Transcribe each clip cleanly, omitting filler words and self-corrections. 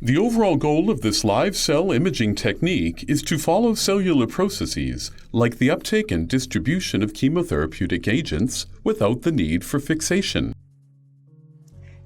The overall goal of this live cell imaging technique is to follow cellular processes like the uptake and distribution of chemotherapeutic agents without the need for fixation.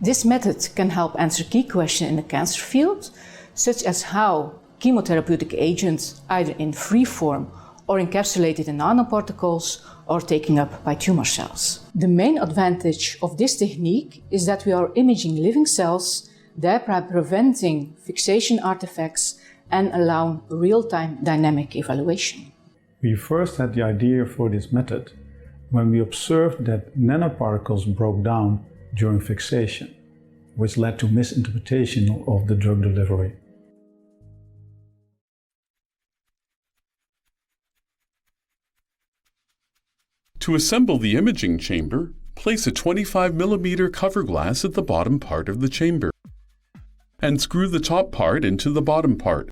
This method can help answer key questions in the cancer field, such as how chemotherapeutic agents, either in free form or encapsulated in nanoparticles, are taken up by tumor cells. The main advantage of this technique is that we are imaging living cells, thereby preventing fixation artifacts and allowing real-time dynamic evaluation. We first had the idea for this method when we observed that nanoparticles broke down during fixation, which led to misinterpretation of the drug delivery. To assemble the imaging chamber, place a 25 mm cover glass at the bottom part of the chamber and screw the top part into the bottom part.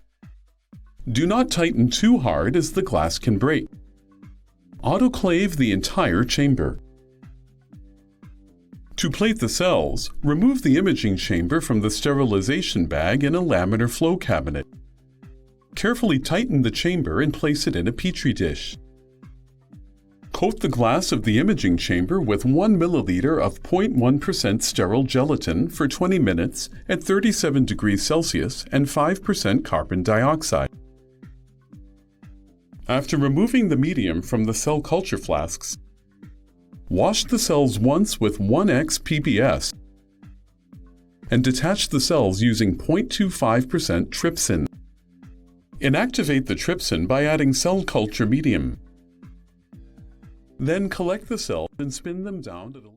Do not tighten too hard as the glass can break. Autoclave the entire chamber. To plate the cells, remove the imaging chamber from the sterilization bag in a laminar flow cabinet. Carefully tighten the chamber and place it in a petri dish. Coat the glass of the imaging chamber with 1 milliliter of 0.1% sterile gelatin for 20 minutes at 37 degrees Celsius and 5% carbon dioxide. After removing the medium from the cell culture flasks, wash the cells once with 1x PBS and detach the cells using 0.25% trypsin. Inactivate the trypsin by adding cell culture medium. Then collect the cells and spin them down to the